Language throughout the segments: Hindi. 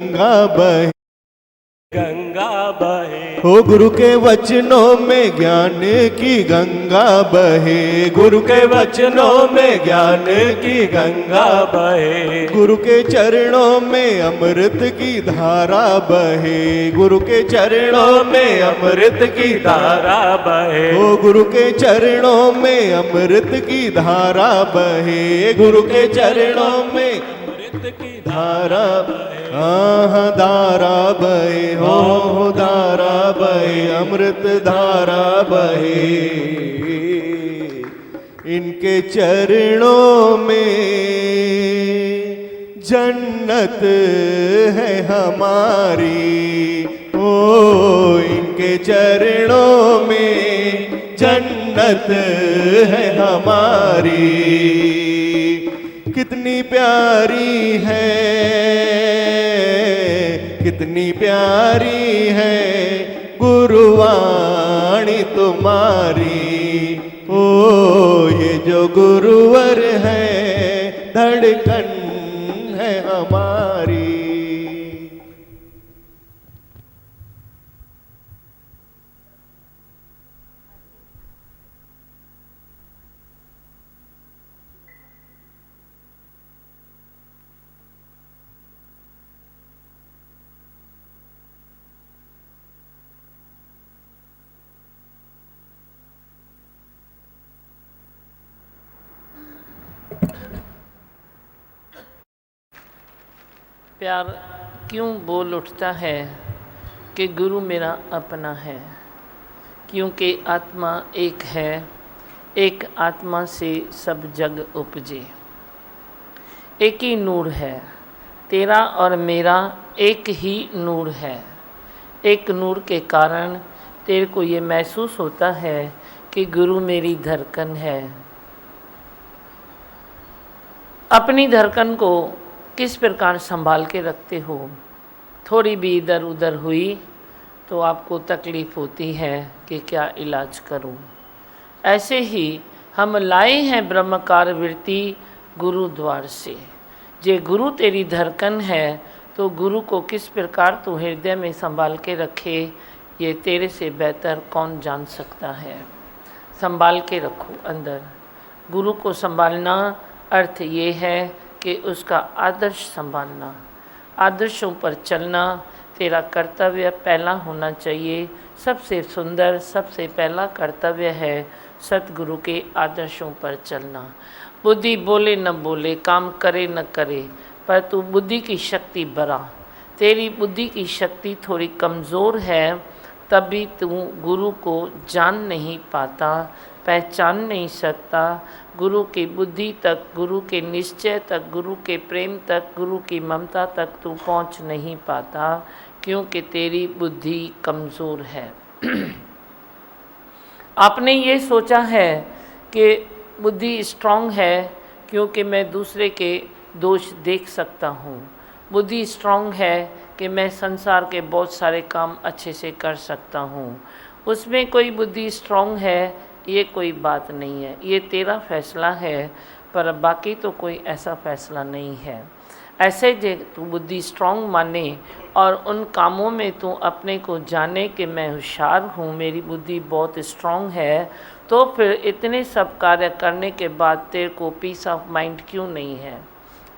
गंगा बहे, गंगा बहे। हो गुरु के वचनों में ज्ञान की गंगा बहे, गुरु के वचनों में ज्ञान की गंगा बहे। गुरु के चरणों में अमृत की धारा बहे, गुरु के चरणों में अमृत की धारा बहे। हो गुरु के चरणों में अमृत की धारा बहे, गुरु के चरणों में अमृत की धारा धारा बहे, हो धारा बहे, अमृत धारा बहे। इनके चरणों में जन्नत है हमारी, ओ इनके चरणों में जन्नत है हमारी। कितनी प्यारी है, कितनी प्यारी है गुरुवाणी तुम्हारी, ओ ये जो गुरुवर है धड़कन है हमारी। प्यार क्यों बोल उठता है कि गुरु मेरा अपना है? क्योंकि आत्मा एक है, एक आत्मा से सब जग उपजे। एक ही नूर है, तेरा और मेरा एक ही नूर है। एक नूर के कारण तेरे को ये महसूस होता है कि गुरु मेरी धड़कन है। अपनी धड़कन को किस प्रकार संभाल के रखते हो? थोड़ी भी इधर उधर हुई तो आपको तकलीफ़ होती है कि क्या इलाज करूं। ऐसे ही हम लाए हैं ब्रह्मकार वृत्ति गुरु द्वार से। जे गुरु तेरी धड़कन है तो गुरु को किस प्रकार तू हृदय में संभाल के रखे, ये तेरे से बेहतर कौन जान सकता है। संभाल के रखो अंदर। गुरु को संभालना अर्थ ये है कि उसका आदर्श संभालना, आदर्शों पर चलना तेरा कर्तव्य पहला होना चाहिए। सबसे सुंदर, सबसे पहला कर्तव्य है सतगुरु के आदर्शों पर चलना। बुद्धि बोले न बोले, काम करे न करे, पर तू बुद्धि की शक्ति बढ़ा। तेरी बुद्धि की शक्ति थोड़ी कमज़ोर है, तभी तू गुरु को जान नहीं पाता, पहचान नहीं सकता। गुरु की बुद्धि तक, गुरु के निश्चय तक, गुरु के प्रेम तक, गुरु की ममता तक तू पहुंच नहीं पाता, क्योंकि तेरी बुद्धि कमज़ोर है। आपने ये सोचा है कि बुद्धि स्ट्रांग है क्योंकि मैं दूसरे के दोष देख सकता हूँ। बुद्धि स्ट्रांग है कि मैं संसार के बहुत सारे काम अच्छे से कर सकता हूँ। उसमें कोई बुद्धि स्ट्रांग है ये कोई बात नहीं है, ये तेरा फैसला है, पर बाकी तो कोई ऐसा फैसला नहीं है। ऐसे जे तू बुद्धि स्ट्रांग माने और उन कामों में तू अपने को जाने कि मैं होशियार हूँ, मेरी बुद्धि बहुत स्ट्रांग है, तो फिर इतने सब कार्य करने के बाद तेरे को पीस ऑफ माइंड क्यों नहीं है?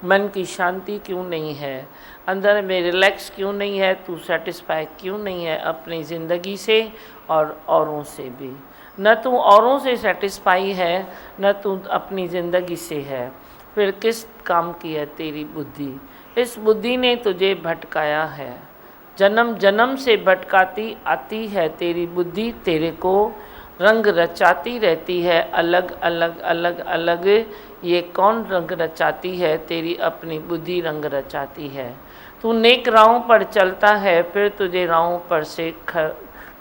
मन की शांति क्यों नहीं है? अंदर में रिलैक्स क्यों नहीं है? तू सेटिस्फाई क्यों नहीं है अपनी ज़िंदगी से और औरों से भी? न तू औरों से सेटिस्फाई है, न तू अपनी ज़िंदगी से है, फिर किस काम की है तेरी बुद्धि? इस बुद्धि ने तुझे भटकाया है, जन्म जन्म से भटकाती आती है तेरी बुद्धि, तेरे को रंग रचाती रहती है अलग अलग अलग अलग। ये कौन रंग रचाती है? तेरी अपनी बुद्धि रंग रचाती है। तू नेक राहों पर चलता है, फिर तुझे राहों पर से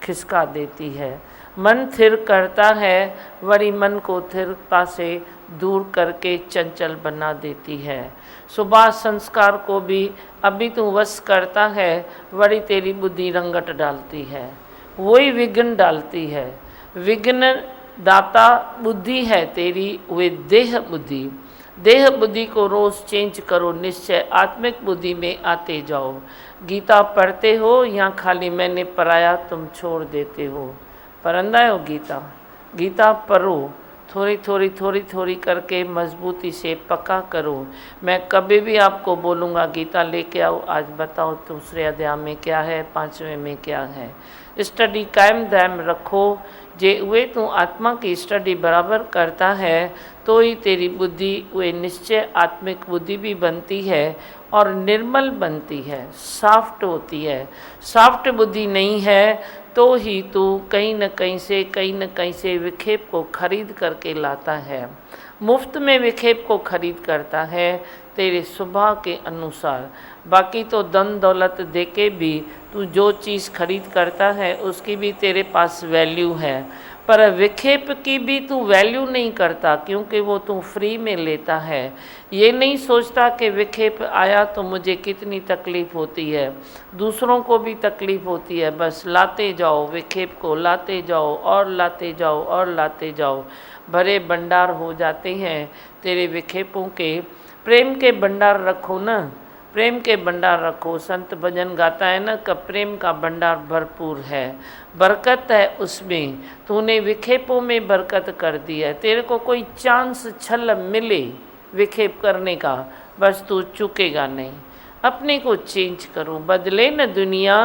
खिसका देती है। मन थिर करता है, वरी मन को थिरता से दूर करके चंचल बना देती है। सुबह संस्कार को भी अभी तू वश करता है, वरी तेरी बुद्धि रंगट डालती है, वही विघ्न डालती है। विघ्न दाता बुद्धि है तेरी, वे देह बुद्धि। देह बुद्धि को रोज़ चेंज करो, निश्चय आत्मिक बुद्धि में आते जाओ। गीता पढ़ते हो या खाली मैंने पढ़ाया तुम छोड़ देते हो? पढ़ंदा हो गीता? गीता पढ़ो, थोड़ी करके मजबूती से पक्का करो। मैं कभी भी आपको बोलूँगा गीता लेके आओ, आज बताओ दूसरे अध्याय में क्या है, 5वें में क्या है। स्टडी कायम दायम रखो। जे वे तू आत्मा की स्टडी बराबर करता है तो ही तेरी बुद्धि वे निश्चय आत्मिक बुद्धि भी बनती है और निर्मल बनती है, सॉफ्ट होती है। सॉफ्ट बुद्धि नहीं है तो ही तू कहीं न कहीं से विक्षेप को खरीद करके लाता है, मुफ्त में विक्षेप को खरीद करता है तेरे स्वभाव के अनुसार। बाकी तो धन दौलत देके भी तू जो चीज़ खरीद करता है उसकी भी तेरे पास वैल्यू है, पर विक्षेप की भी तू वैल्यू नहीं करता क्योंकि वो तू फ्री में लेता है। ये नहीं सोचता कि विक्षेप आया तो मुझे कितनी तकलीफ़ होती है, दूसरों को भी तकलीफ़ होती है, बस लाते जाओ विक्षेप को, लाते जाओ और लाते जाओ और लाते जाओ। भरे भंडार हो जाते हैं तेरे विक्षेपों के। प्रेम के भंडार रखो ना, प्रेम के भंडार रखो। संत भजन गाता है ना कि प्रेम का भंडार भरपूर है, बरकत है उसमें। तूने विक्षेपों में बरकत कर दी है, तेरे को कोई चांस छल मिले विक्षेप करने का, बस तू चुकेगा नहीं। अपने को चेंज करो, बदले न दुनिया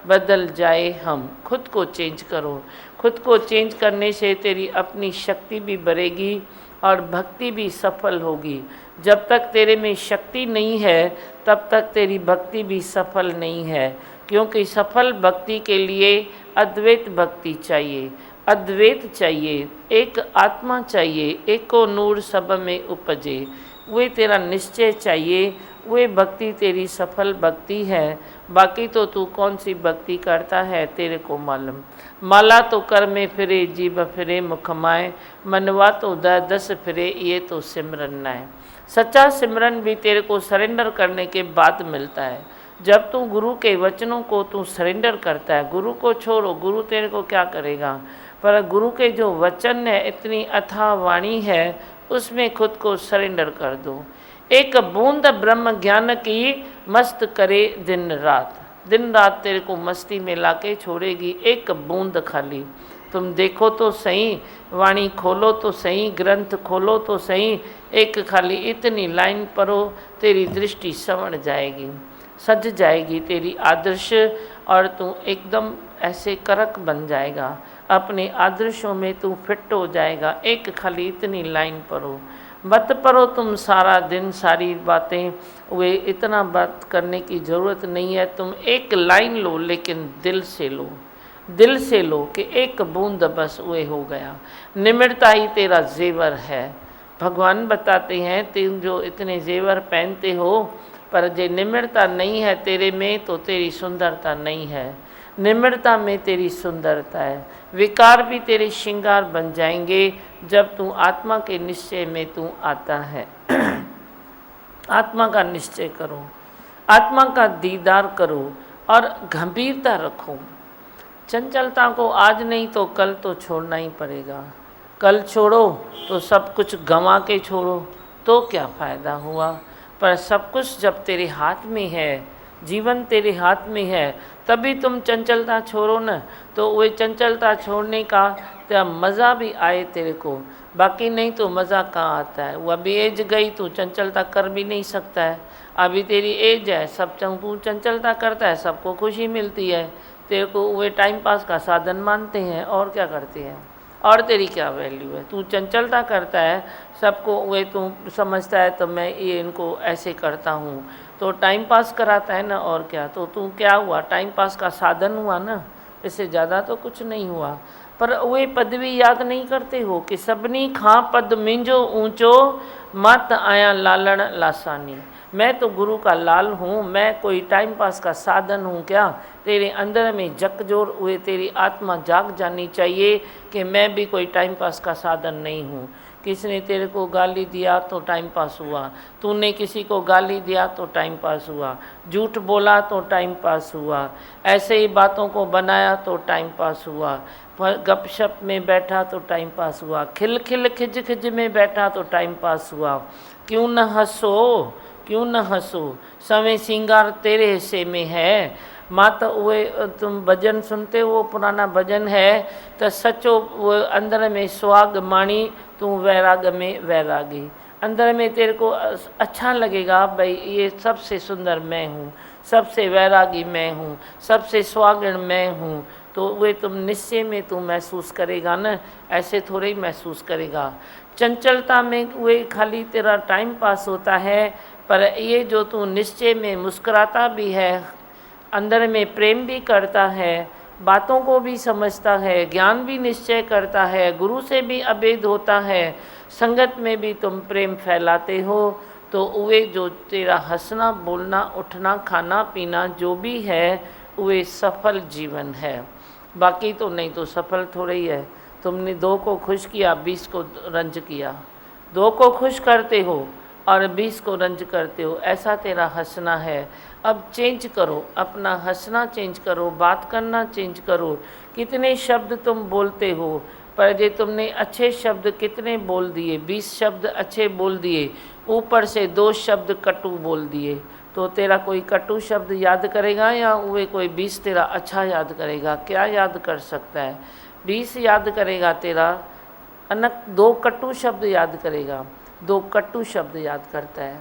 बदल जाए हम। खुद को चेंज करो, खुद को चेंज करने से तेरी अपनी शक्ति भी बढ़ेगी और भक्ति भी सफल होगी। जब तक तेरे में शक्ति नहीं है तब तक तेरी भक्ति भी सफल नहीं है, क्योंकि सफल भक्ति के लिए अद्वैत भक्ति चाहिए, अद्वैत चाहिए, एक आत्मा चाहिए, एको नूर सब में उपजे। वे तेरा निश्चय चाहिए, वे भक्ति तेरी सफल भक्ति है। बाकी तो तू कौन सी भक्ति करता है तेरे को मालूम। माला तो कर में फिरे, जीभ फिरे मुख माए, मनवा तो दस फिरे, ये तो सिमरन नाय। सच्चा सिमरन भी तेरे को सरेंडर करने के बाद मिलता है। जब तू गुरु के वचनों को तू सरेंडर करता है, गुरु को छोड़ो, गुरु तेरे को क्या करेगा, पर गुरु के जो वचन है, इतनी अथाह वाणी है, उसमें खुद को सरेंडर कर दो। एक बूंद ब्रह्म ज्ञान की मस्त करे दिन रात, दिन रात तेरे को मस्ती में लाके छोड़ेगी एक बूंद खाली। तुम देखो तो सही, वाणी खोलो तो सही, ग्रंथ खोलो तो सही, एक खाली इतनी लाइन पढ़ो, तेरी दृष्टि संवर जाएगी, सज जाएगी तेरी आदर्श, और तू एकदम ऐसे करक बन जाएगा, अपने आदर्शों में तू फिट हो जाएगा। एक खाली इतनी लाइन पढ़ो, मत पढ़ो तुम सारा दिन सारी बातें, वे इतना बात करने की ज़रूरत नहीं है। तुम एक लाइन लो, लेकिन दिल से लो, दिल से लो कि एक बूंद बस वे हो गया। निम्रता ही तेरा जेवर है। भगवान बताते हैं तुम जो इतने जेवर पहनते हो, पर जे निम्रता नहीं है तेरे में तो तेरी सुंदरता नहीं है। निम्रता में तेरी सुंदरता है। विकार भी तेरे श्रृंगार बन जाएंगे जब तू आत्मा के निश्चय में तू आता है। आत्मा का निश्चय करो, आत्मा का दीदार करो और गंभीरता रखो। चंचलता को आज नहीं तो कल तो छोड़ना ही पड़ेगा। कल छोड़ो तो सब कुछ गंवा के छोड़ो तो क्या फ़ायदा हुआ। पर सब कुछ जब तेरे हाथ में है, जीवन तेरे हाथ में है, तभी तुम चंचलता छोड़ो न, तो वही चंचलता छोड़ने का तेरा मज़ा भी आए तेरे को। बाकी नहीं तो मज़ा कहाँ आता है। वो अभी एज गई, तू चंचलता कर भी नहीं सकता है। अभी तेरी एज है, सब तू चंचलता करता है, सबको खुशी मिलती है, तेरे को वे टाइम पास का साधन मानते हैं और क्या करते हैं, और तेरी क्या वैल्यू है। तू चंचलता करता है, सबको वे तू समझता है तो मैं ये इनको ऐसे करता हूँ, तो टाइम पास कराता है ना, और क्या। तो तू क्या हुआ, टाइम पास का साधन हुआ ना, इससे ज़्यादा तो कुछ नहीं हुआ। पर वे पदवी याद नहीं करते हो कि सबनी खां पद मिंजो ऊंचो, मत आया लालण लासानी। मैं तो गुरु का लाल हूँ, मैं कोई टाइम पास का साधन हूँ क्या। तेरे अंदर में जकजोर हुए तेरी आत्मा जाग जानी चाहिए कि मैं भी कोई टाइम पास का साधन नहीं हूँ। किसने तेरे को गाली दिया तो टाइम पास हुआ, तूने किसी को गाली दिया तो टाइम पास हुआ, झूठ बोला तो टाइम पास हुआ, ऐसे ही बातों को बनाया तो टाइम पास हुआ, गपशप में बैठा तो टाइम पास हुआ, खिल खिल खिज खिज में बैठा तो टाइम पास हुआ। क्यों न हंसो, क्यों न हंसो, समय सिंगार तेरे हिस्से में है। मात उहे तुम भजन सुनते हो, वो पुराना भजन है तो सचो वो अंदर में सुहाग माणी, तू वैराग में वैरागी। अंदर में तेरे को अच्छा लगेगा भाई ये सबसे सुंदर मैं हूँ, सबसे वैरागी मैं हूँ, सबसे सुहागण मैं हूँ। तो वे तुम निश्चय में तू महसूस करेगा न, ऐसे थोड़े ही महसूस करेगा। चंचलता में वे खाली तेरा टाइम पास होता है, पर ये जो तू निश्चय में मुस्कुराता भी है, अंदर में प्रेम भी करता है, बातों को भी समझता है, ज्ञान भी निश्चय करता है, गुरु से भी अभेद होता है, संगत में भी तुम प्रेम फैलाते हो, तो वे जो तेरा हंसना बोलना उठना खाना पीना जो भी है वे सफल जीवन है। बाकी तो नहीं तो सफल थोड़ा ही है। तुमने 2 को खुश किया 20 को रंज किया, 2 को खुश करते हो और 20 को रंज करते हो, ऐसा तेरा हंसना है। अब चेंज करो, अपना हंसना चेंज करो, बात करना चेंज करो। कितने शब्द तुम बोलते हो, पर जे तुमने अच्छे शब्द कितने बोल दिए, 20 शब्द अच्छे बोल दिए, ऊपर से 2 शब्द कटु बोल दिए, तो तेरा कोई कटु शब्द याद करेगा या वे कोई 20 तेरा अच्छा याद करेगा? क्या याद कर सकता है? 20 याद करेगा तेरा, अनक 2 कटु शब्द याद करेगा, 2 कटु शब्द याद करता है।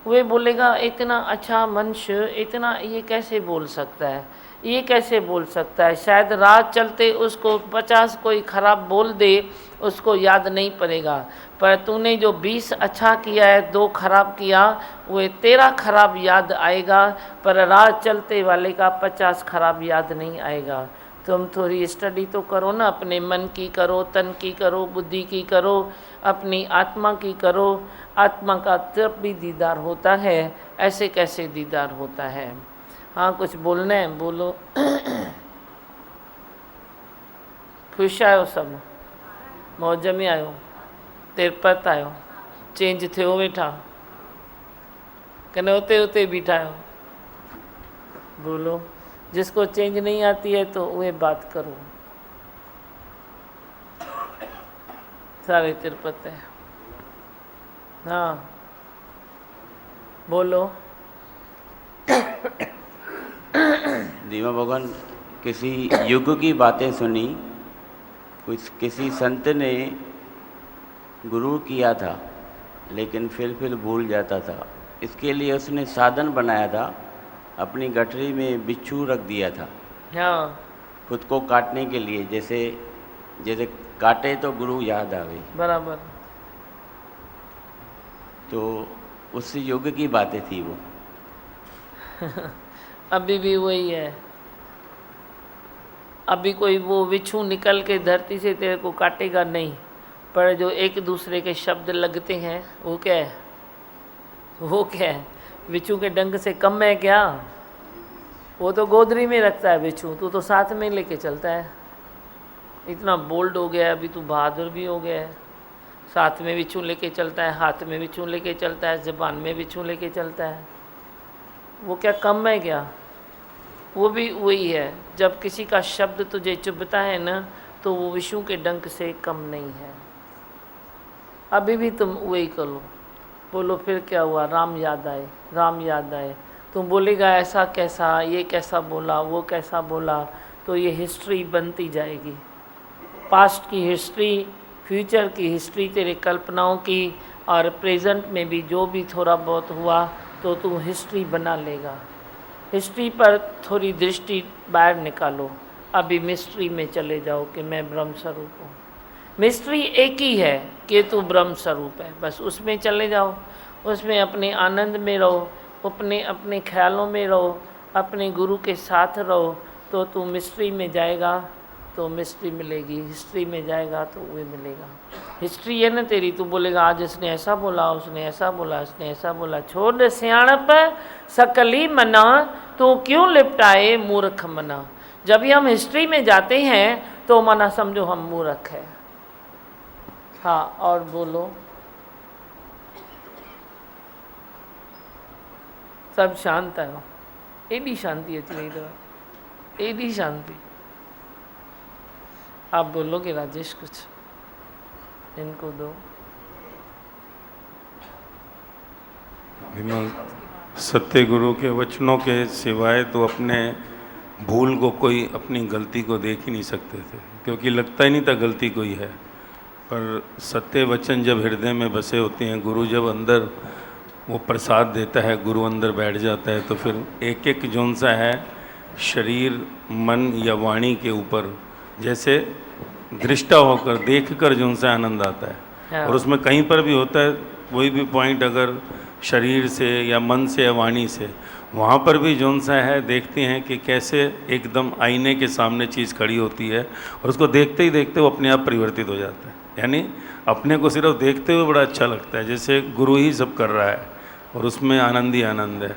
वे बोलेगा इतना अच्छा मनुष्य इतना ये कैसे बोल सकता है, ये कैसे बोल सकता है। शायद रात चलते उसको 50 कोई ख़राब बोल दे, उसको याद नहीं पड़ेगा, पर तूने जो 20 अच्छा किया है 2 खराब किया, वो तेरा खराब याद आएगा, पर रात चलते वाले का 50 खराब याद नहीं आएगा। तुम थोड़ी स्टडी तो करो ना, अपने मन की करो, तन की करो, बुद्धि की करो, अपनी आत्मा की करो। आत्मा का तब भी दीदार होता है, ऐसे कैसे दीदार होता है। हाँ कुछ बोलना है बोलो। खुश आयो सब, मौज में आयो, तिरपत आयो, चेंज थियो वेठा कने उते उते बीठा आयो। बोलो, जिसको चेंज नहीं आती है तो वे बात करो। सारे तिरपत है। हाँ बोलो। दीवा भगवान किसी युग की बातें सुनी, कुछ किसी संत ने गुरु किया था लेकिन फिर भूल जाता था। इसके लिए उसने साधन बनाया था, अपनी गठरी में बिच्छू रख दिया था। हाँ खुद को काटने के लिए, जैसे जैसे काटे तो गुरु याद आवे। बराबर। तो उस युग की बातें थी वो। अभी भी वही है। अभी कोई वो बिच्छू निकल के धरती से तेरे को काटेगा नहीं, पर जो एक दूसरे के शब्द लगते हैं वो क्या है, वो क्या है? बिच्छू के डंक से कम है क्या? वो तो गोदरी में रखता है बिच्छू, तू तो साथ में लेके चलता है। इतना बोल्ड हो गया है अभी, तू बहादुर भी हो गया है। साथ में बिच्छू लेके चलता है, हाथ में बिच्छू लेके चलता है, ज़बान में बिच्छू लेके चलता है। वो क्या कम है क्या? वो भी वही है। जब किसी का शब्द तुझे चुभता है ना, तो वो विष्णु के डंक से कम नहीं है। अभी भी तुम वही करो। बोलो फिर क्या हुआ? राम याद आए, राम याद आए। तुम बोलेगा ऐसा कैसा, ये कैसा बोला, वो कैसा बोला, तो ये हिस्ट्री बनती जाएगी। पास्ट की हिस्ट्री, फ्यूचर की हिस्ट्री तेरे कल्पनाओं की, और प्रेजेंट में भी जो भी थोड़ा बहुत हुआ तो तू हिस्ट्री बना लेगा। हिस्ट्री पर थोड़ी दृष्टि बाहर निकालो। अभी मिस्ट्री में चले जाओ कि मैं ब्रह्म स्वरूप हूँ। मिस्ट्री एक ही है कि तू ब्रह्म स्वरूप है, बस उसमें चले जाओ। उसमें अपने आनंद में रहो, अपने ख्यालों में रहो, अपने गुरु के साथ रहो, तो तू मिस्ट्री में जाएगा तो मिस्ट्री मिलेगी, हिस्ट्री में जाएगा तो वो मिलेगा। हिस्ट्री है ना तेरी, तू बोलेगा आज इसने ऐसा बोला, उसने ऐसा बोला, इसने ऐसा बोला। छोड़ सियाणप सकली मना, तो क्यों लिपटाए मूर्ख मना। जब भी हम हिस्ट्री में जाते हैं तो मना समझो हम मूर्ख है। हाँ और बोलो। सब शांत है। एडी शांति अची रही तो, एडी शांति। आप बोलोगे राजेश कुछ, इनको दो। विमल सत्य गुरु के वचनों के सिवाय तो अपने भूल को, कोई अपनी गलती को देख ही नहीं सकते थे, क्योंकि लगता ही नहीं था गलती कोई है। पर सत्य वचन जब हृदय में बसे होते हैं, गुरु जब अंदर वो प्रसाद देता है, गुरु अंदर बैठ जाता है, तो फिर एक एक जोन सा है शरीर, मन या वाणी के ऊपर जैसे दृष्टा होकर देख कर जोन सा आनंद आता है। हाँ। और उसमें कहीं पर भी होता है कोई भी पॉइंट, अगर शरीर से या मन से या वाणी से, वहाँ पर भी जोन सा है देखते हैं कि कैसे एकदम आईने के सामने चीज़ खड़ी होती है और उसको देखते ही देखते वो अपने आप परिवर्तित हो जाता है। यानी अपने को सिर्फ देखते हुए बड़ा अच्छा लगता है, जैसे गुरु ही सब कर रहा है और उसमें आनंद ही आनंद है।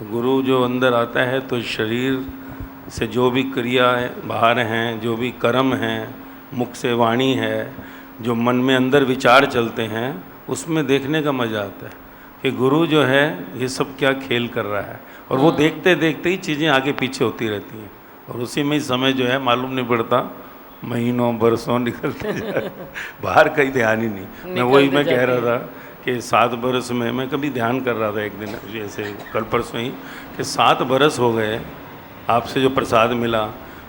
गुरु जो अंदर आता है तो शरीर से जो भी क्रिया बाहर हैं, जो भी कर्म हैं, मुख से वाणी है, जो मन में अंदर विचार चलते हैं, उसमें देखने का मज़ा आता है कि गुरु जो है ये सब क्या खेल कर रहा है। और वो देखते देखते ही चीज़ें आगे पीछे होती रहती हैं और उसी में ही समय जो है मालूम नहीं पड़ता, महीनों बरसों निकलते जाए, बाहर कहीं ध्यान ही नहीं। मैं कह रहा था कि 7 बरस में, मैं कभी ध्यान कर रहा था एक दिन जैसे कल परसों ही, कि 7 बरस हो गए आपसे जो प्रसाद मिला,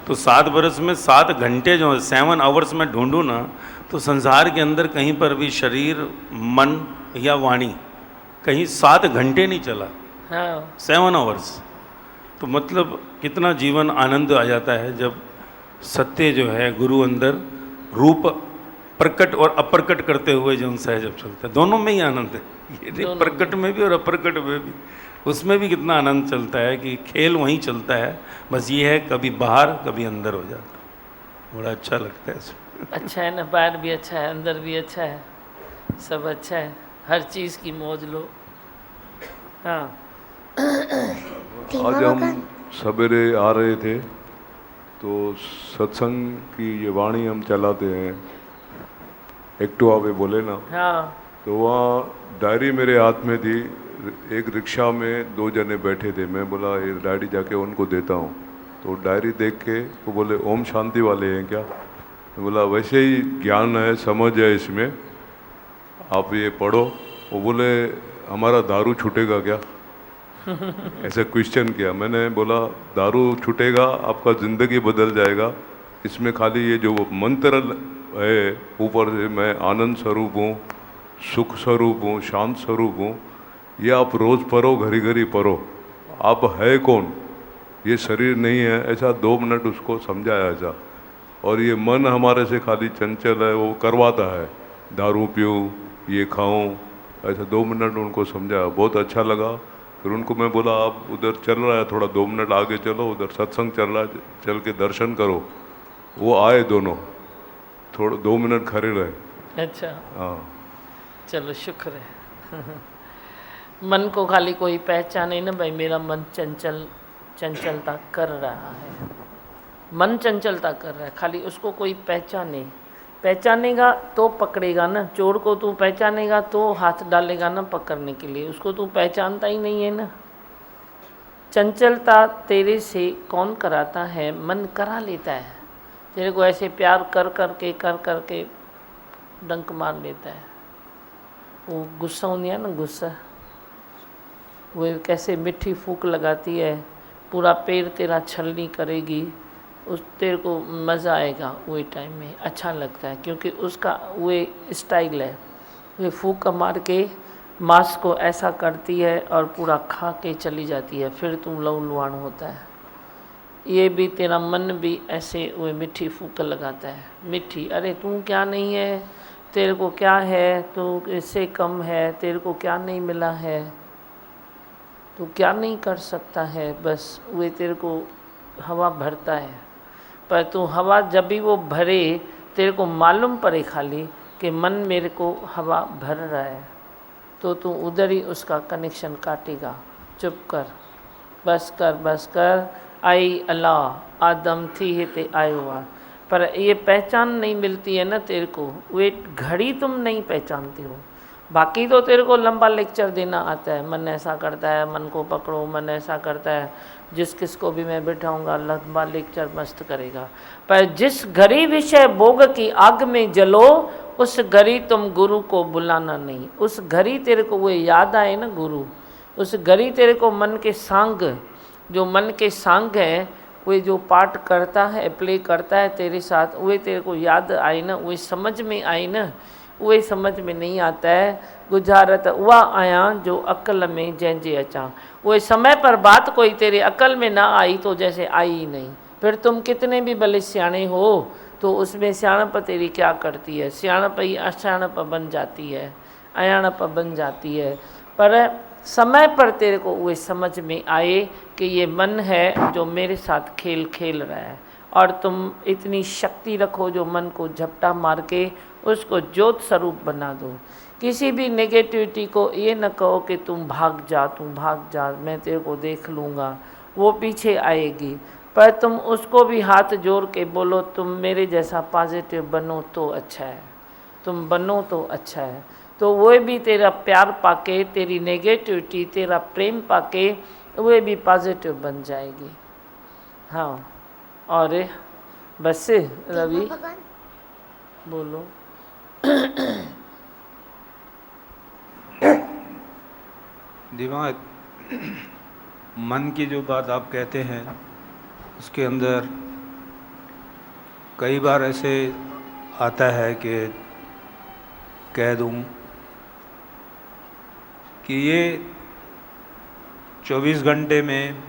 तो 7 बरस में 7 घंटे जो 7 आवर्स में ढूंढूँ ना, तो संसार के अंदर कहीं पर भी शरीर, मन या वाणी कहीं 7 घंटे नहीं चला। हाँ। 7 आवर्स। तो मतलब कितना जीवन आनंद आ जाता है जब सत्य जो है गुरु अंदर रूप प्रकट और अप्रकट करते हुए जो उनसे जब चलता है, दोनों में ही आनंद है। ये नहीं प्रकट में भी और अप्रकट में भी, उसमें भी कितना आनंद चलता है कि खेल वहीं चलता है। बस ये है कभी बाहर कभी अंदर हो जाता है, बड़ा अच्छा लगता है इसमें। अच्छा है ना, बाहर भी अच्छा है, अंदर भी अच्छा है, सब अच्छा है, हर चीज़ की मौज लो। हाँ। आज हम सवेरे आ रहे थे तो सत्संग की ये वाणी हम चलाते हैं, एक्टिवा पे बोले ना। हाँ। तो वहाँ डायरी मेरे हाथ में थी, एक रिक्शा में 2 जने बैठे थे। मैं बोला ये डायरी जाके उनको देता हूँ। तो डायरी देख के वो बोले ओम शांति वाले हैं क्या? मैं बोला वैसे ही ज्ञान है, समझ है इसमें, आप ये पढ़ो। वो बोले हमारा दारू छूटेगा क्या? ऐसे क्वेश्चन किया। मैंने बोला दारू छूटेगा, आपका ज़िंदगी बदल जाएगा। इसमें खाली ये जो मंत्र है ऊपर से, मैं आनंद स्वरूप हूँ, सुख स्वरूप हूँ, शांत स्वरूप हूँ, ये आप रोज़ पढ़ो, घड़ी घड़ी पढ़ो। आप है कौन? ये शरीर नहीं है, ऐसा 2 मिनट उसको समझाया ऐसा। और ये मन हमारे से खाली चंचल है, वो करवाता है, दारू पीऊँ, ये खाऊँ, ऐसा 2 मिनट उनको समझाया। बहुत अच्छा लगा। फिर उनको मैं बोला आप उधर चल रहा है, थोड़ा 2 मिनट आगे चलो, उधर सत्संग चल रहा है, चल के दर्शन करो। वो आए दोनों, थोड़ा 2 मिनट खड़े रहे। अच्छा। हाँ। चलो शुक्र है। मन को खाली कोई पहचाने ना भाई, मेरा मन चंचलता कर रहा है, मन चंचलता कर रहा है, खाली उसको कोई पहचानेगा तो पकड़ेगा ना। चोर को तू पहचानेगा तो हाथ डालेगा ना पकड़ने के लिए, उसको तू पहचानता ही नहीं है ना। चंचलता तेरे से कौन कराता है? मन करा लेता है। तेरे को ऐसे प्यार कर करके डंक मार लेता है। वो गुस्सा होनी है ना, गुस्सा, वो कैसे मिठी फूंक लगाती है, पूरा पैर तेरा छलनी करेगी, उस तेरे को मज़ा आएगा वो टाइम में, अच्छा लगता है, क्योंकि उसका वो स्टाइल है। वो फूंक मार के मांस को ऐसा करती है और पूरा खा के चली जाती है, फिर तू लहू लुहान होता है। ये भी तेरा मन भी ऐसे वो मिठी फूंक लगाता है, मिठी, अरे तू क्या नहीं है, तेरे को क्या है, तू इससे कम है, तेरे को क्या नहीं मिला है, तू क्या नहीं कर सकता है। बस वो तेरे को हवा भरता है। पर तू हवा जब भी वो भरे, तेरे को मालूम पड़े खाली कि मन मेरे को हवा भर रहा है, तो तू उधर ही उसका कनेक्शन काटेगा। चुप कर, बस कर, आई अल्लाह आदम थी है ते आयो हुआ। पर ये पहचान नहीं मिलती है ना तेरे को, वे घड़ी तुम नहीं पहचानते हो। बाकी तो तेरे को लंबा लेक्चर देना आता है, मन ऐसा करता है, मन को पकड़ो, मन ऐसा करता है, जिस किस को भी मैं बिठाऊंगा लंबा लेक्चर मस्त करेगा। पर जिस घड़ी विषय भोग की आग में जलो, उस घड़ी तुम गुरु को बुलाना नहीं। उस घड़ी तेरे को वो याद आए ना गुरु, उस घड़ी तेरे को मन के सांग, जो मन के सांग है, वे जो पाठ करता है, प्ले करता है तेरे साथ, वे तेरे को याद आई ना, वे समझ में आई ना, वे समझ में नहीं आता है। गुजारत उहा आया जो अकल में जैंजे अचा, वो समय पर बात कोई तेरे अकल में ना आई तो जैसे आई ही नहीं। फिर तुम कितने भी भले सियाणे हो तो उसमें सियाणप तेरी क्या करती है, सियाणप ही असियाणप बन जाती है, अयाणप बन जाती है। पर समय पर तेरे को वे समझ में आए कि ये मन है जो मेरे साथ खेल खेल रहा है, और तुम इतनी शक्ति रखो जो मन को झपटा मार के उसको ज्योत स्वरूप बना दो। किसी भी नेगेटिविटी को ये न कहो कि तुम भाग जा, मैं तेरे को देख लूँगा, वो पीछे आएगी। पर तुम उसको भी हाथ जोड़ के बोलो तुम मेरे जैसा पॉजिटिव बनो तो अच्छा है, तुम बनो तो अच्छा है। तो वो भी तेरा प्यार पाके, तेरी नेगेटिविटी, तेरा प्रेम पाके वो भी पॉजिटिव बन जाएगी। हाँ, और बस रवि बोलो। दिमाग मन की जो बात आप कहते हैं उसके अंदर कई बार ऐसे आता है कि कह दूं कि ये 24 घंटे में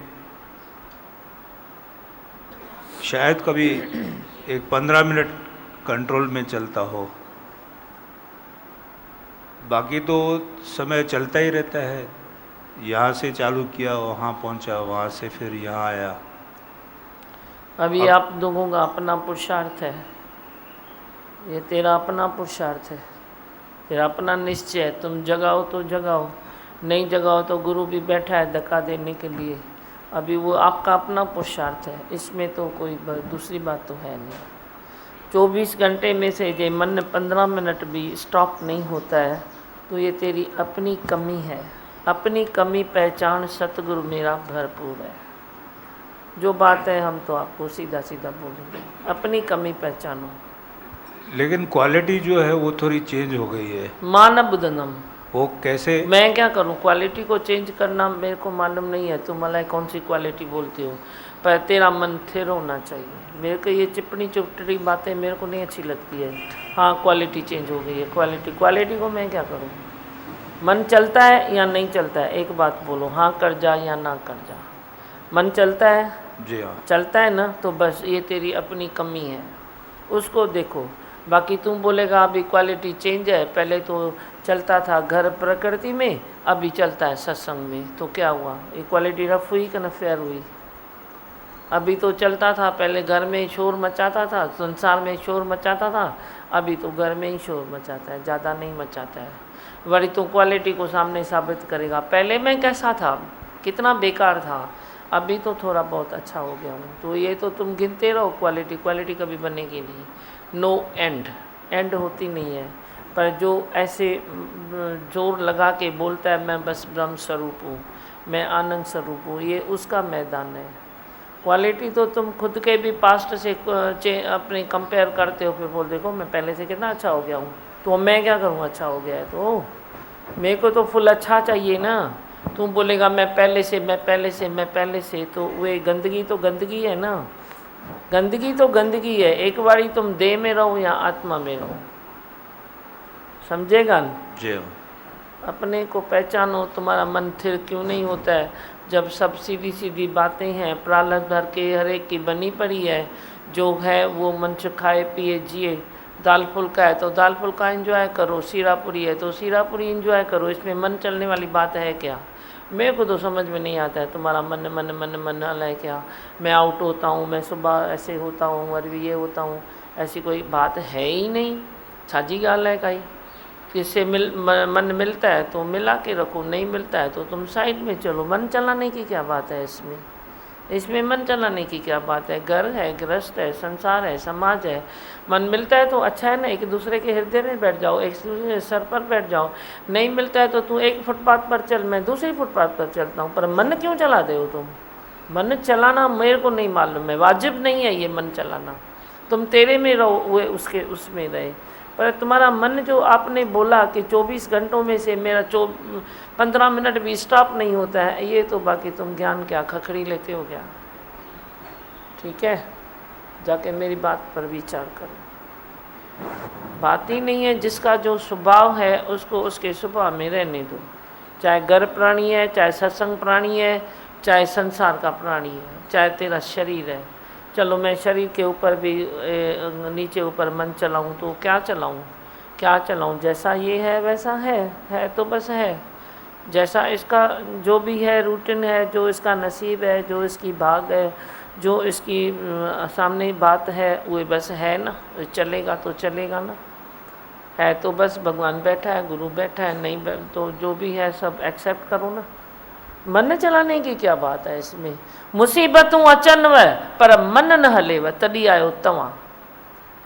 शायद कभी एक 15 मिनट कंट्रोल में चलता हो, बाकी तो समय चलता ही रहता है। यहाँ से चालू किया, वहाँ पहुँचा, वहाँ से फिर यहाँ आया। अभी आप लोगों का अपना पुरुषार्थ है, ये तेरा अपना पुरुषार्थ है, तेरा अपना निश्चय है। तुम जगाओ तो जगाओ, नहीं जगाओ तो गुरु भी बैठा है धक्का देने के लिए। अभी वो आपका अपना पुरुषार्थ है, इसमें तो कोई दूसरी बात तो है नहीं। 24 घंटे में से जो मन 15 मिनट भी स्टॉप नहीं होता है तो ये तेरी अपनी कमी है। अपनी कमी पहचान सतगुरु मेरा भरपूर है। जो बात है हम तो आपको सीधा सीधा बोलेंगे, अपनी कमी पहचानो। लेकिन क्वालिटी जो है वो थोड़ी चेंज हो गई है। मानव दनम, वो कैसे? मैं क्या करूं? क्वालिटी को चेंज करना मेरे को मालूम नहीं है। तुम मलाई कौन सी क्वालिटी बोलते हो, पर तेरा मन स्थिर होना चाहिए। मेरे को ये चिपनी चुपड़ी बातें मेरे को नहीं अच्छी लगती है। हाँ, क्वालिटी चेंज हो गई है, क्वालिटी को मैं क्या करूँ? मन चलता है या नहीं चलता है, एक बात बोलो, हाँ कर जा या ना कर जा। मन चलता है? जी हाँ, चलता है ना, तो बस ये तेरी अपनी कमी है, उसको देखो। बाकी तुम बोलेगा अभी क्वालिटी चेंज है, पहले तो चलता था घर प्रकृति में, अभी चलता है सत्संग में, तो क्या हुआ? ये क्वालिटी रफ हुई कि न फेयर हुई? अभी तो चलता था, पहले घर में शोर मचाता था, संसार में शोर मचाता था, अभी तो घर में ही शोर मचाता है, ज़्यादा नहीं मचाता है। वही तो क्वालिटी को सामने साबित करेगा, पहले मैं कैसा था, कितना बेकार था, अभी तो थोड़ा बहुत अच्छा हो गया हूँ। तो ये तो तुम गिनते रहो, क्वालिटी कभी बनेगी नहीं। नो एंड होती नहीं है। पर जो ऐसे जोर लगा के बोलता है मैं बस ब्रह्म स्वरूप हूँ, मैं आनंद स्वरूप हूँ, ये उसका मैदान है। क्वालिटी तो तुम खुद के भी पास्ट से अपने कंपेयर करते हो, फिर बोल देखो मैं पहले से कितना अच्छा हो गया हूँ, तो मैं क्या करूँ? अच्छा हो गया है तो मेरे को तो फुल अच्छा चाहिए ना। तुम बोलेगा मैं पहले से, तो वे गंदगी तो गंदगी है ना, गंदगी तो गंदगी है। एक बारी तुम देह में रहो या आत्मा में रहो, समझेगा न? जी हाँ। अपने को पहचानो। तुम्हारा मन स्थिर क्यों नहीं होता है? जब सब सीधी सीधी बातें हैं, प्रारब्ध भर के हर एक की बनी पड़ी है, जो है वो मंच खाए पिए जिए। दाल फुल्का है तो दाल फुल्का एंजॉय करो, सीरा पूरी है तो सीरा पूरी एंजॉय करो। इसमें मन चलने वाली बात है क्या? मेरे को तो समझ में नहीं आता है। तुम्हारा मन मन मन मन है क्या? मैं आउट होता हूँ, मैं सुबह ऐसे होता हूँ और भी ये होता हूँ, ऐसी कोई बात है ही नहीं। छाजी गाल है कहीं किससे मन मिलता है तो मिला के रखो, नहीं मिलता है तो तुम साइड में चलो। मन चलाने की क्या बात है इसमें मन चलाने की क्या बात है? घर है, गृहस्थ है, संसार है, समाज है। मन मिलता है तो अच्छा है ना, एक दूसरे के हृदय में बैठ जाओ, एक दूसरे के सर पर बैठ जाओ। नहीं मिलता है तो तू एक फुटपाथ पर चल, मैं दूसरी फुटपाथ पर चलता हूँ। पर मन क्यों चलाते हो तुम? मन चलाना मेरे को नहीं मालूम है, वाजिब नहीं है ये मन चलाना। तुम तेरे में रहो, वे उसमें रहे। पर तुम्हारा मन जो आपने बोला कि 24 घंटों में से मेरा 15 मिनट भी स्टॉप नहीं होता है, ये तो बाकी तुम ज्ञान क्या खखड़ी लेते हो क्या? ठीक है, जाके मेरी बात पर विचार करो। बात ही नहीं है, जिसका जो स्वभाव है उसको उसके स्वभाव में रहने दो। चाहे घर प्राणी है, चाहे सत्संग प्राणी है, चाहे संसार का प्राणी है, चाहे तेरा शरीर है। चलो मैं शरीर के ऊपर भी नीचे ऊपर मन चलाऊं तो क्या चलाऊं, क्या चलाऊं? जैसा ये है वैसा है तो बस है। जैसा इसका जो भी है रूटीन है, जो इसका नसीब है, जो इसकी भाग है, जो इसकी सामने बात है, वो बस है ना, चलेगा तो चलेगा ना। है तो बस भगवान बैठा है, गुरु बैठा है, नहीं तो जो भी है सब एक्सेप्ट करो ना। मन चलाने की क्या बात है इसमें? मुसीबतूं अचन व पर मन न हले व तॾहिं आयो तव्हां।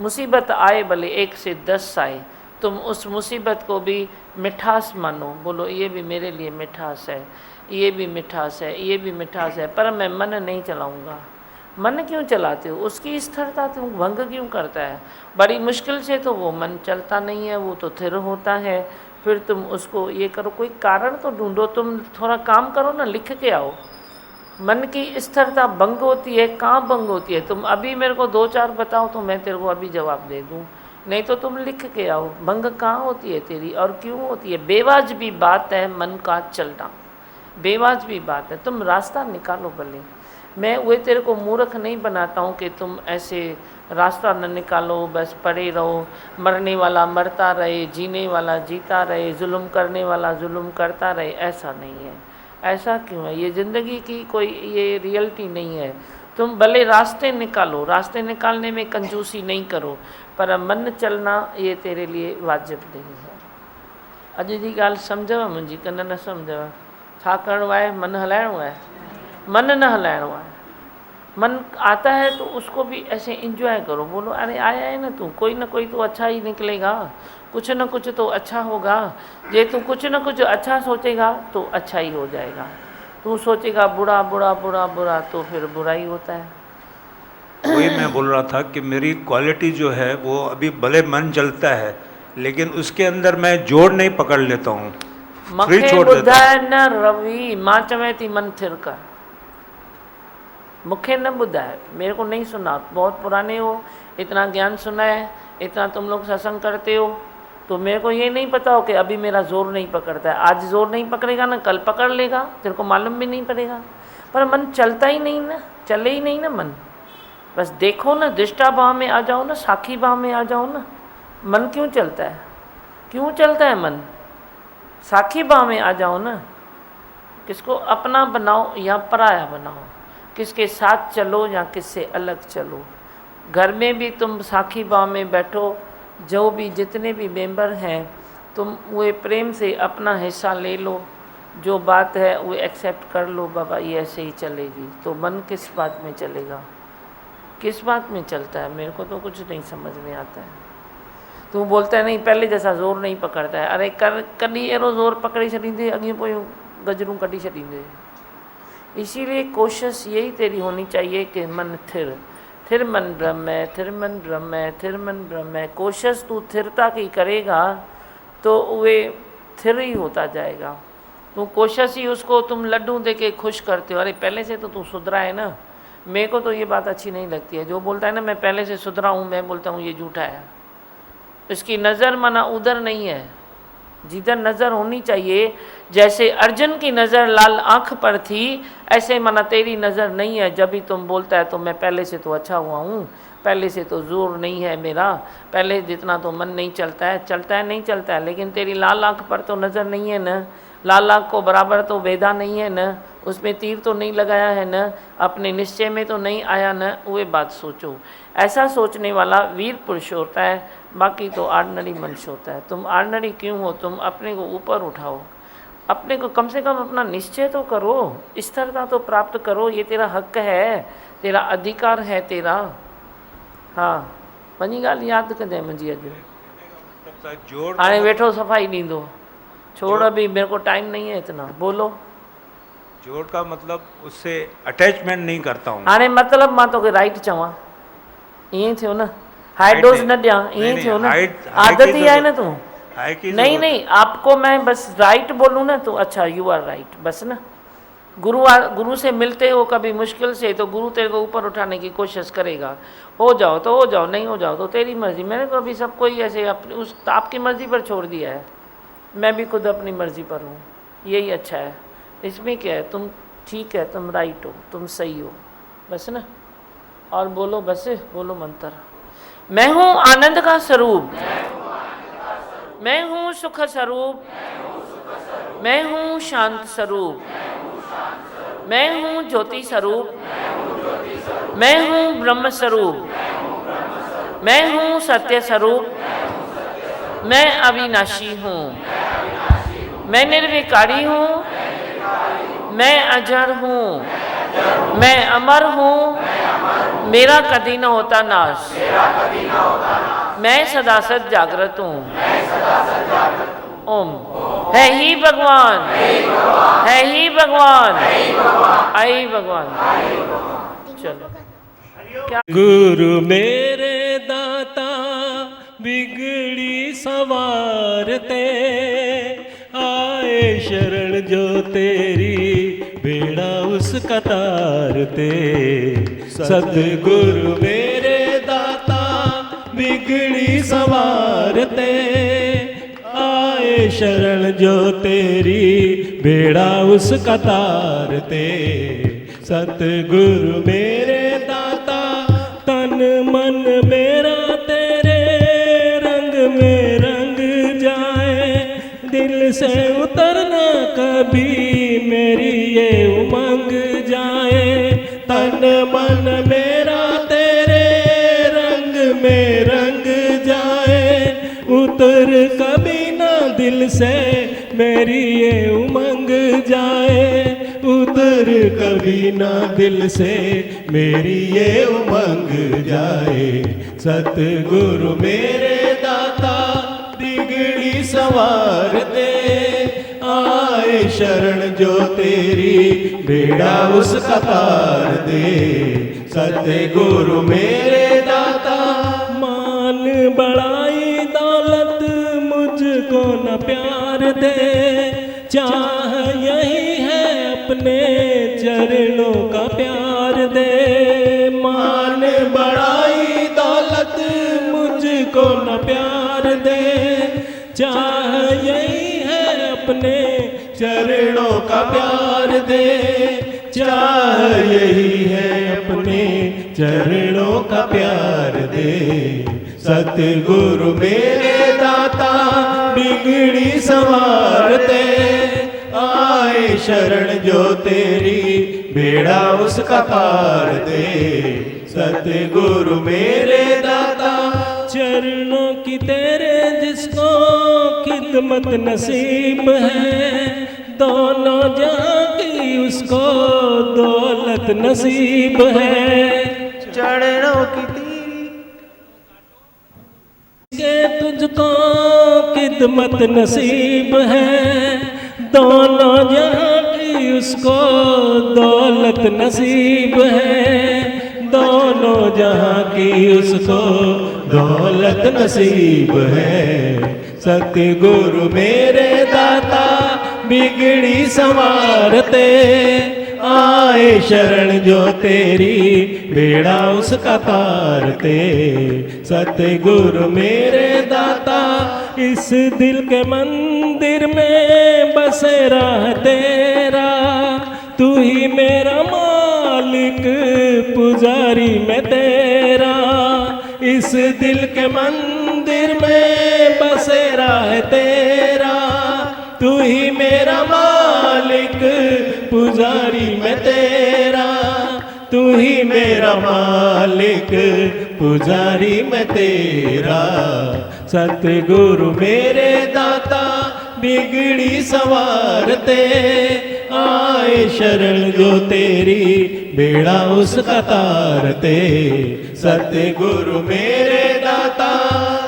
मुसीबत आए भले 1 से 10 आए, तुम उस मुसीबत को भी मिठास मानो। बोलो ये भी मेरे लिए मिठास है, ये भी मिठास है, ये भी मिठास है, पर मैं मन नहीं चलाऊंगा। मन क्यों चलाते हो? उसकी स्थिरता तुम भंग क्यों करता है? बड़ी मुश्किल से तो वो मन चलता नहीं है, वो तो थिर होता है। फिर तुम उसको ये करो, कोई कारण तो ढूंढो, तुम थोड़ा काम करो ना, लिख के आओ। मन की स्थिरता भंग होती है, कहाँ भंग होती है? तुम अभी मेरे को 2-4 बताओ तो मैं तेरे को अभी जवाब दे दूँ, नहीं तो तुम लिख के आओ। भंग कहाँ होती है तेरी और क्यों होती है? बेवाजिबी बात है मन का चलना, बेवाजिबी बात है। तुम रास्ता निकालो भले, मैं वो तेरे को मूर्ख नहीं बनाता हूँ कि तुम ऐसे रास्ता न निकालो, बस पड़े रहो। मरने वाला मरता रहे, जीने वाला जीता रहे, जुल्म करने वाला जुल्म करता रहे, ऐसा नहीं है। ऐसा क्यों है? ये ज़िंदगी की कोई ये रियलिटी नहीं है। तुम भले रास्ते निकालो, रास्ते निकालने में कंजूसी नहीं करो, पर मन चलना ये तेरे लिए वाजिब नहीं है। अॼु जी ॻाल्हि सम्झव मुंहिंजी की न सम्झव? छा करिणो आहे? मन हलाइणो आहे? मन न हलाइणो आहे। मन आता है तो उसको भी ऐसे इंजॉय करो। बोलो अरे आया है ना तू, कोई ना कोई तो अच्छा ही निकलेगा, कुछ न कुछ तो अच्छा होगा। ये तू कुछ न कुछ अच्छा सोचेगा तो अच्छा ही हो जाएगा। तू सोचेगा बुरा बुरा बुरा बुरा तो फिर बुरा ही होता है। वही मैं बोल रहा था कि मेरी क्वालिटी जो है वो अभी भले मन चलता है, लेकिन उसके अंदर मैं जोड़ नहीं पकड़ लेता हूँ, फ्री छोड़ देता हूँ। ॿुधाए न रवि, मां चवे थी मन थिर कर। मुखे न बुधाए, मेरे को नहीं सुना। बहुत पुराने हो, इतना ज्ञान सुना है, इतना तुम लोग सत्संग करते हो, तो मेरे को ये नहीं पता हो कि अभी मेरा जोर नहीं पकड़ता है। आज जोर नहीं पकड़ेगा ना, कल पकड़ लेगा, तेरे को मालूम भी नहीं पड़ेगा। पर मन चलता ही नहीं ना, चले ही नहीं ना मन। बस देखो ना, दृष्टा भाव में आ जाओ ना, साखी भाव में आ जाओ ना। मन क्यों चलता है? क्यों चलता है मन? साखी भाव में आ जाओ ना। किसको अपना बनाओ या पराया बनाओ, किसके साथ चलो या किससे अलग चलो। घर में भी तुम साखी भाव में बैठो, जो भी जितने भी मेंबर हैं, तुम वो प्रेम से अपना हिस्सा ले लो। जो बात है वो एक्सेप्ट कर लो, बाबा ये ऐसे ही चलेगी। तो मन किस बात में चलेगा? किस बात में चलता है? मेरे को तो कुछ नहीं समझ में आता है। तू बोलता है नहीं पहले जैसा ज़ोर नहीं पकड़ता है। अरे कभी एरो ज़ोर पकड़ी छॾींदे, अॻियूं पोयूं गजरूं कढी छॾींदे। इसीलिए कोशिश यही तेरी होनी चाहिए कि मन थिर, थिर मन ब्रह्म है, थिर मन ब्रह्म है, थिर मन ब्रह्म है। कोशिश तू थिरता की करेगा तो वे थिर ही होता जाएगा। तू कोशिश ही उसको तुम लड्डू दे के खुश करते हो। अरे पहले से तो तू सुधरा है ना। मेरे को तो ये बात अच्छी नहीं लगती है, जो बोलता है ना मैं पहले से सुधरा हूँ, मैं बोलता हूँ ये झूठा है। इसकी नज़र माना उधर नहीं है जिधर नज़र होनी चाहिए। जैसे अर्जुन की नज़र लाल आँख पर थी, ऐसे माना तेरी नज़र नहीं है। जब भी तुम बोलता है तो मैं पहले से तो अच्छा हुआ हूँ, पहले से तो ज़ोर नहीं है मेरा, पहले जितना तो मन नहीं चलता है, चलता है नहीं चलता है, लेकिन तेरी लाल आँख पर तो नज़र नहीं है न। लाल आँख को बराबर तो भेदा नहीं है न, उसमें तीर तो नहीं लगाया है न, अपने निश्चय में तो नहीं आया न। वो बात सोचो। ऐसा सोचने वाला वीर पुरुष होता है, बाकी तो आर्डनरी मनुष्य होता है। तुम आर्डनरी क्यों हो? तुम अपने को ऊपर उठाओ, अपने को कम से कम अपना निश्चय तो करो, स्थिरता तो प्राप्त करो। ये तेरा हक है, तेरा अधिकार है तेरा। हाँ वही ॻाल्हि यादि कजांइ मुंहिंजी अॼु। हाणे वेठो सफ़ाई ॾींदो, छोड़ अभी मेरे को टाइम नहीं है इतना। बोलो। जोड़ का मतलब उससे अटैचमेंट नहीं करता हूँ। हाणे मतलब मां तोखे राइट चवां, ईअं थियो न। हाई Height डोज नहीं- न ॾियां नहीं, ईअं नहीं, थियो न height- height आदत की ही आहे न जरूरत- तूं हाई की नहीं जरूरत- नहीं आपको मैं बस राइट बोलूँ ना तो अच्छा यू आर राइट बस ना गुरु से मिलते हो कभी मुश्किल से तो गुरु तेरे को ऊपर उठाने की कोशिश करेगा। हो जाओ तो हो जाओ, नहीं हो जाओ तो तेरी मर्जी। मैंने तो अभी सबको ही ऐसे अपनी उस आपकी मर्जी पर छोड़ दिया है, मैं भी खुद अपनी मर्जी पर हूँ, यही अच्छा है। इसमें क्या है, तुम ठीक है, तुम राइट हो, तुम सही हो, बस ना। और बोलो बस, बोलो मंत्र। मैं हूँ आनंद का स्वरूप, मैं हूँ सुख स्वरूप, मैं हूँ शांत स्वरूप, मैं हूँ ज्योति स्वरूप, मैं हूँ ब्रह्म स्वरूप, मैं हूँ सत्य स्वरूप, मैं अविनाशी हूँ, मैं निर्विकारी हूँ, मैं अजर हूँ, मैं अमर हूँ, मेरा कभी न होता नाश, मैं सदा सद जागृत हूँ। ओम है ही भगवान, है ही भगवान, आई भगवान। चलो क्या गुरु मेरे दाता बिगड़ी सवारते, आए शरण जो तेरी बेड़ा उसका तारते। सतगुरु मेरे दाता बिगड़ी सवारते, आए शरण जो तेरी बेड़ा उसका तारते। सतगुरु मेरे दाता तन मन मेरा तेरे रंग में रंग जाए, दिल से उतरना कभी मेरी ये उमंग जाए। तन मन मेरा तेरे रंग में रंग जाए, उतर कभी ना दिल से मेरी ये उमंग जाए, उतर कभी ना दिल से मेरी ये उमंग जाए। सतगुरु मेरे दाता बिगड़ी सवार दे, आए शरण जो तेरी बेड़ा उसका तार दे। सतगुरु मेरे दाता मान बड़ाई दौलत मुझको न प्यार दे, चाह यही है अपने चरणों का प्यार दे। मान बड़ाई दौलत मुझको न प्यार दे, चाह यही है अपने चरणों का प्यार दे। चाह यही है अपने चरणों का प्यार दे। सतगुरु मेरे दाता बिगड़ी संवारते, आए शरण जो तेरी बेड़ा उसका पार दे। सतगुरु मेरे दाता चरणों की तेरे जिसको खिदमत नसीब है, दोनों जहां की उसको दौलत नसीब है। चरणों की तेरी के तुझको खिदमत नसीब है, दोनों जहां की उसको दौलत नसीब है। दोनों जहां की उसको दौलत नसीब है। सतगुरु मेरे दाता बिगड़ी संवारते, आए शरण जो तेरी बेड़ा उसका तारते। सतगुरु मेरे दाता इस दिल के मंदिर में बसेरा है तेरा, तू ही मेरा मालिक पुजारी मैं तेरा। इस दिल के मंदिर में बसेरा है तेरा, तू ही मेरा मालिक पुजारी मैं तेरा। तू ही मेरा मालिक पुजारी मैं तेरा। सतगुरु मेरे दाता बिगड़ी संवारते, आए शरण जो तेरी बेड़ा उसका तारते। सतगुरु मेरे दाता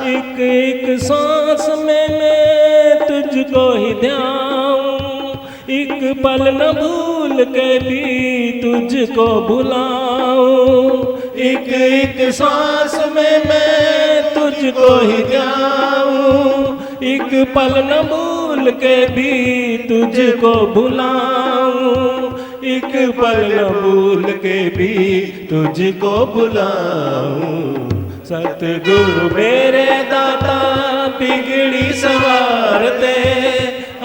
एक एक सांस में मैं तुझको ही ध्याऊं, एक पल न भूल के भी तुझको बुलाऊं। एक एक सांस में मैं तुझको ही जाऊं, एक पल न भूल के भी तुझको भुलाऊं, एक पल न भूल के भी तुझको भुलाऊं। सतगुरु मेरे दाता बिगड़ी संवारते,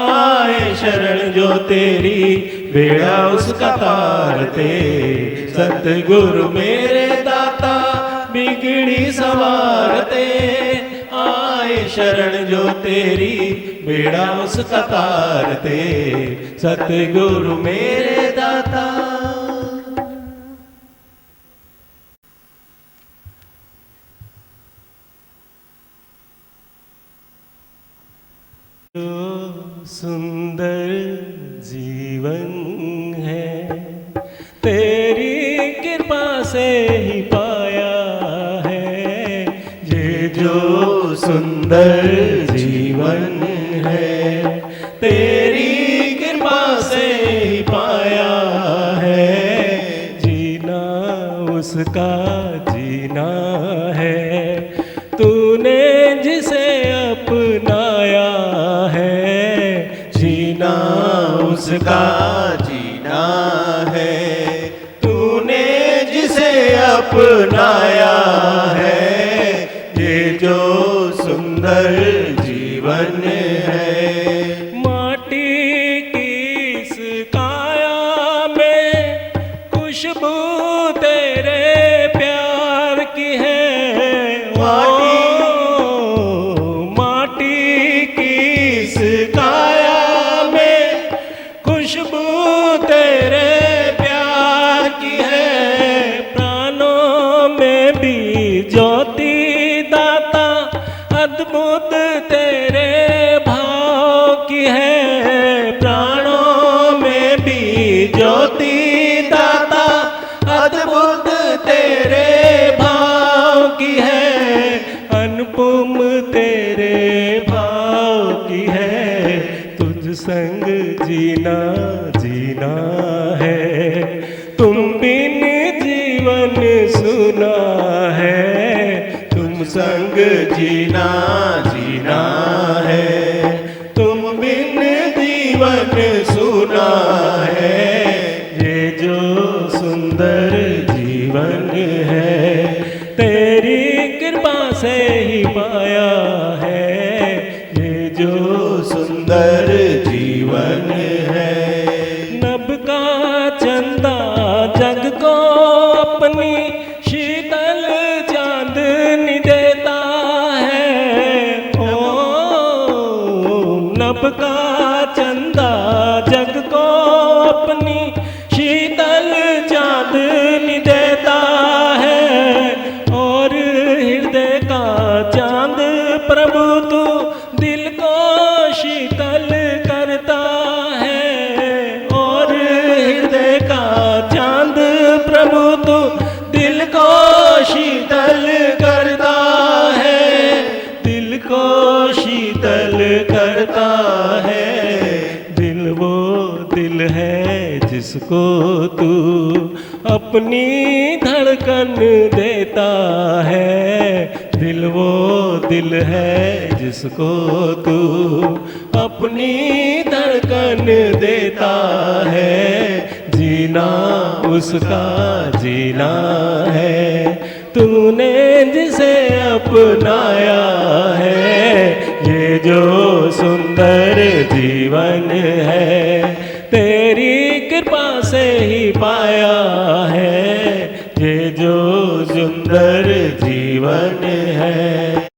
आए शरण जो तेरी बेड़ा उसका तारते। सतगुरु मेरे दाता बिगड़ी संवारते, आए शरण जो तेरी बेड़ा उसका तारते। सतगुरु मेरे दाता। सुंदर जीवन है तेरी कृपा से ही पाया है, ये जो सुंदर जीवन है तेरी कृपा से ही पाया है। जीना उसका जीना है, तूने जिसे अपनाया है। जीना उसका जीना है, तूने जिसे अपनाया है। ये जो सुंदर जीवन है। माटी की इस काया में खुशबू तेरे प्यार की है। माटी की इस काया में खुशबू तेरे प्यार की है। प्राणों में भी ज्योति दाता अद्भुत तेरे भाव की है। प्राणों में भी ज्योति दाता अद्भुत तेरे भाव की है। अनुपम तेरे भाव की है। तुझ संग जीना जीना है, तुम बिन जीवन सुना है। तुम संग जीना जीना है, तुम बिन जीवन सुना है। ये जो सुंदर जीवन है तेरी कृपा से ही पाया है। ये जो सुंदर जीवन है। नभ का चंदा जग को अपनी शीतल चांदनी देता है। ओ नभ का चंदा जग को अपनी शीतल चांदनी देता है। और हृदय का चांद प्रभु तू दिल को शीतल करता है। और हृदय का चांद प्रभु तू दिल को शीतल करता है। दिल को शीतल करता है। दिल वो दिल है जिसको तू अपनी धड़कन देता है। दिल वो दिल है जिसको तू अपनी धड़कन देता है। जीना उसका जीना है, तूने जिसे अपनाया है। ये जो सुंदर जीवन है तेरी कृपा से ही पाया है। ये जो सुंदर जीवन है।